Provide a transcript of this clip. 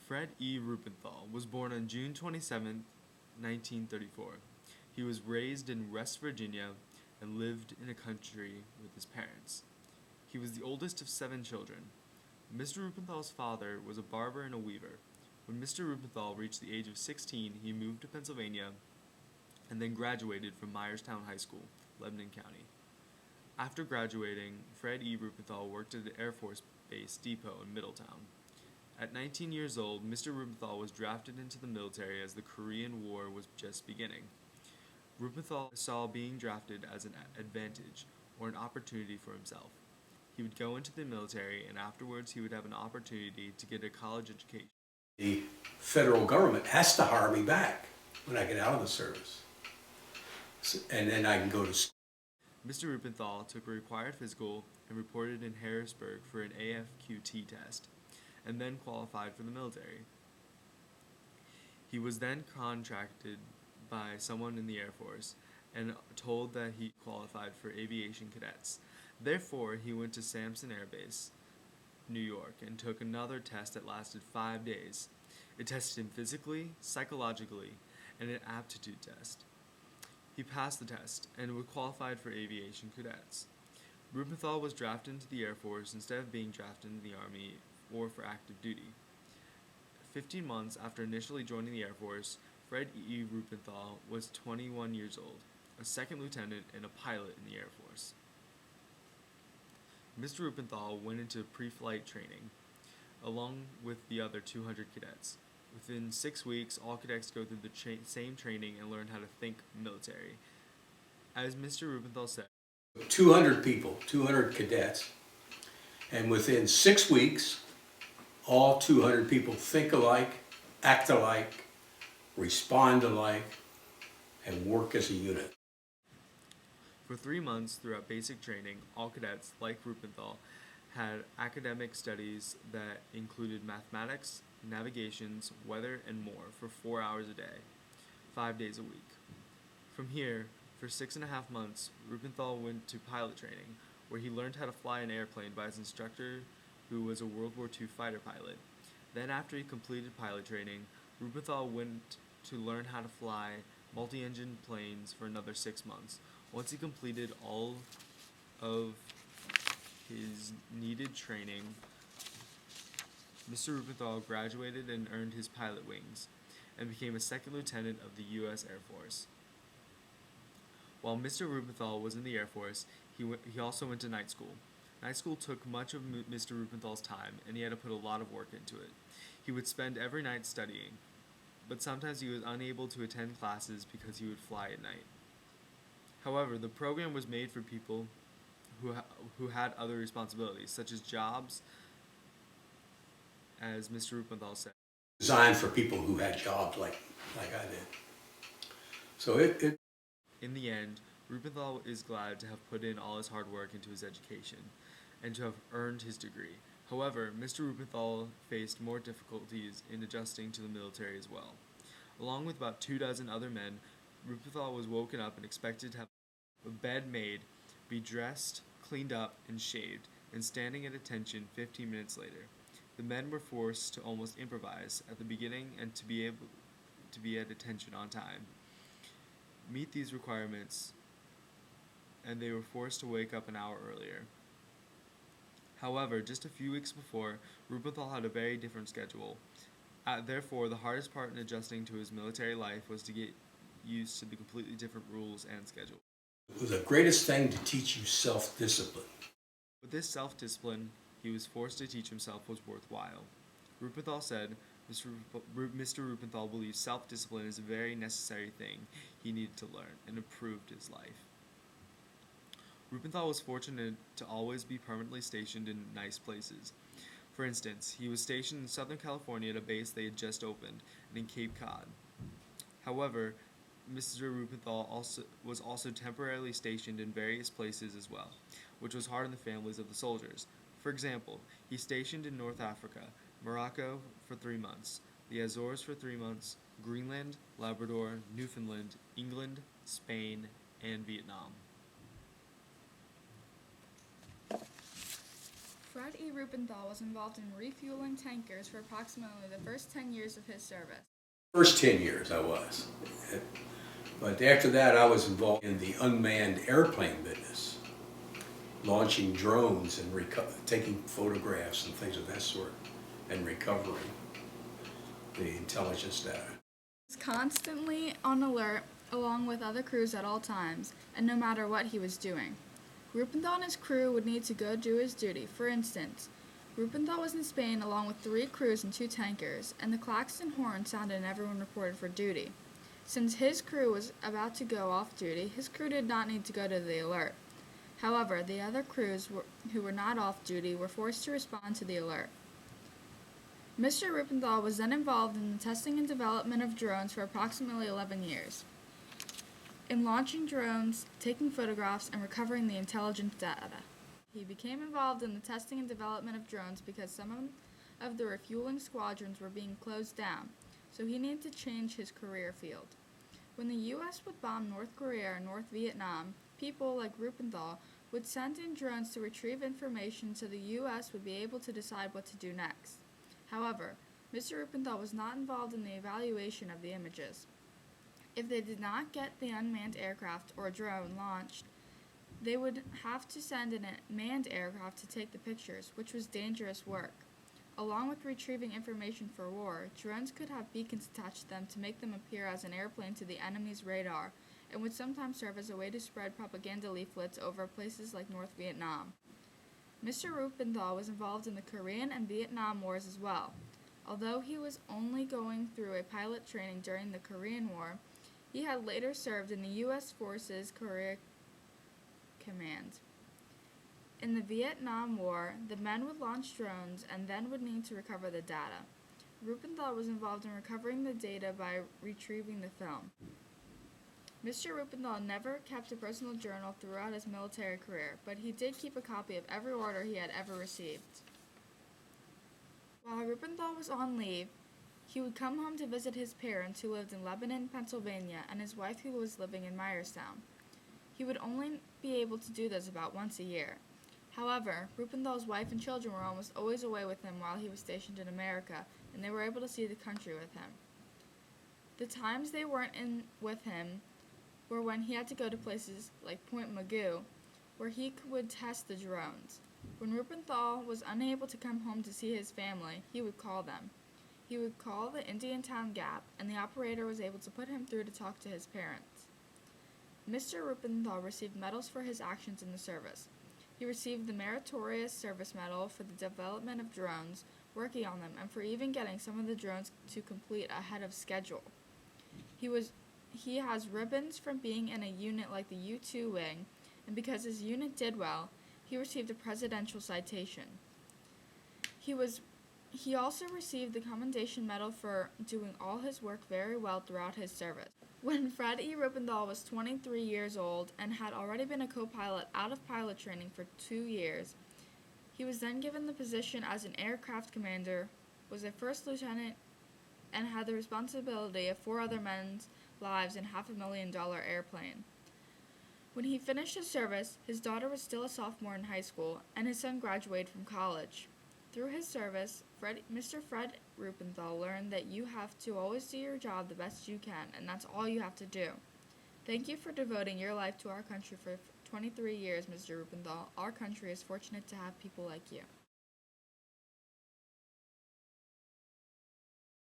Fred E. Ruppenthal was born on June 27, 1934. He was raised in West Virginia and lived in a country with his parents. He was the oldest of 7 children. Mr. Ruppenthal's father was a barber and a weaver. When Mr. Ruppenthal reached the age of 16, he moved to Pennsylvania and then graduated from Myerstown High School, Lebanon County. After graduating, Fred E. Ruppenthal worked at the Air Force Base Depot in Middletown. At 19 years old, Mr. Ruppenthal was drafted into the military as the Korean War was just beginning. Ruppenthal saw being drafted as an advantage or an opportunity for himself. He would go into the military, and afterwards he would have an opportunity to get a college education. The federal government has to hire me back when I get out of the service. And then I can go to school. Mr. Ruppenthal took a required physical and reported in Harrisburg for an AFQT test, and then qualified for the military. He was then contracted by someone in the Air Force and told that he qualified for aviation cadets. Therefore, he went to Sampson Air Base, New York, and took another test that lasted 5 days. It tested him physically, psychologically, and an aptitude test. He passed the test and was qualified for aviation cadets. Ruppenthal was drafted into the Air Force instead of being drafted into the Army or for active duty. 15 months after initially joining the Air Force, Fred E. Ruppenthal was 21 years old, a second lieutenant and a pilot in the Air Force. Mr. Ruppenthal went into pre-flight training, along with the other 200 cadets. Within 6 weeks, all cadets go through the same training and learn how to think military. As Mr. Ruppenthal said, 200 people, 200 cadets, and within 6 weeks, all 200 people think alike, act alike, respond alike, and work as a unit. For 3 months throughout basic training, all cadets, like Ruppenthal, had academic studies that included mathematics, navigations, weather, and more for 4 hours a day, 5 days a week. From here, for 6.5 months, Ruppenthal went to pilot training, where he learned how to fly an airplane by his instructor, who was a World War II fighter pilot. Then, after he completed pilot training, Ruppenthal went to learn how to fly multi-engine planes for another 6 months. Once he completed all of his needed training, Mr. Ruppenthal graduated and earned his pilot wings, and became a second lieutenant of the U.S. Air Force. While Mr. Ruppenthal was in the Air Force, he also went to night school. Night school took much of Mr. Ruppenthal's time, and he had to put a lot of work into it. He would spend every night studying, but sometimes he was unable to attend classes because he would fly at night. However, the program was made for people who had other responsibilities, such as jobs, as Mr. Ruppenthal said. Designed for people who had jobs like I did. So In the end, Ruppenthal is glad to have put in all his hard work into his education and to have earned his degree. However, Mr. Ruppenthal faced more difficulties in adjusting to the military as well. Along with about 24 other men, Ruppenthal was woken up and expected to have a bed made, be dressed, cleaned up, and shaved, and standing at attention 15 minutes later. The men were forced to almost improvise at the beginning and to be able to be at attention on time. Meet these requirements, and they were forced to wake up an hour earlier. However, just a few weeks before, Ruppenthal had a very different schedule. Therefore, the hardest part in adjusting to his military life was to get used to the completely different rules and schedule. It was the greatest thing to teach you self-discipline. But this self-discipline he was forced to teach himself was worthwhile. Ruppenthal said, Mr. Ruppenthal believes self-discipline is a very necessary thing he needed to learn, and improved his life. Ruppenthal was fortunate to always be permanently stationed in nice places. For instance, he was stationed in Southern California at a base they had just opened, and in Cape Cod. However, Mr. Ruppenthal was also temporarily stationed in various places as well, which was hard on the families of the soldiers. For example, he stationed in North Africa, Morocco for 3 months, the Azores for 3 months, Greenland, Labrador, Newfoundland, England, Spain, and Vietnam. Fred Fred E. Ruppenthal was involved in refueling tankers for approximately the first 10 years of his service. First 10 years I was. But after that I was involved in the unmanned airplane business, launching drones and taking photographs and things of that sort and recovering the intelligence data. He was constantly on alert along with other crews at all times, and no matter what he was doing. Ruppenthal and his crew would need to go do his duty. For instance, Ruppenthal was in Spain along with 3 crews and 2 tankers, and the klaxon horn sounded and everyone reported for duty. Since his crew was about to go off duty, his crew did not need to go to the alert. However, the other crews who were not off duty were forced to respond to the alert. Mr. Ruppenthal was then involved in the testing and development of drones for approximately 11 years. In launching drones, taking photographs, and recovering the intelligence data. He became involved in the testing and development of drones because some of the refueling squadrons were being closed down, so he needed to change his career field. When the U.S. would bomb North Korea or North Vietnam, people like Ruppenthal would send in drones to retrieve information so the U.S. would be able to decide what to do next. However, Mr. Ruppenthal was not involved in the evaluation of the images. If they did not get the unmanned aircraft or drone launched, they would have to send in a manned aircraft to take the pictures, which was dangerous work. Along with retrieving information for war, drones could have beacons attached to them to make them appear as an airplane to the enemy's radar, and would sometimes serve as a way to spread propaganda leaflets over places like North Vietnam. Mr. Ruppenthal was involved in the Korean and Vietnam Wars as well. Although he was only going through a pilot training during the Korean War, he had later served in the U.S. Forces Korea Command. In the Vietnam War, the men would launch drones and then would need to recover the data. Ruppenthal was involved in recovering the data by retrieving the film. Mr. Ruppenthal never kept a personal journal throughout his military career, but he did keep a copy of every order he had ever received. While Ruppenthal was on leave, he would come home to visit his parents who lived in Lebanon, Pennsylvania, and his wife who was living in Myerstown. He would only be able to do this about once a year. However, Ruppenthal's wife and children were almost always away with him while he was stationed in America, and they were able to see the country with him. The times they weren't in with him were when he had to go to places like Point Magoo, where he would test the drones. When Ruppenthal was unable to come home to see his family, he would call them. He would call the Indiantown Gap, and the operator was able to put him through to talk to his parents. Mr. Ruppenthal received medals for his actions in the service. He received the Meritorious Service Medal for the development of drones, working on them, and for even getting some of the drones to complete ahead of schedule. He has ribbons from being in a unit like the U-2 wing, and because his unit did well, he received a presidential citation. He also received the Commendation Medal for doing all his work very well throughout his service. When Fred E. Ruppenthal was 23 years old and had already been a co-pilot out of pilot training for 2 years, he was then given the position as an aircraft commander, was a first lieutenant, and had the responsibility of 4 other men's lives in $500,000 airplane. When he finished his service, his daughter was still a sophomore in high school, and his son graduated from college. Through his service, Mr. Fred Ruppenthal learned that you have to always do your job the best you can, and that's all you have to do. Thank you for devoting your life to our country for 23 years, Mr. Ruppenthal. Our country is fortunate to have people like you.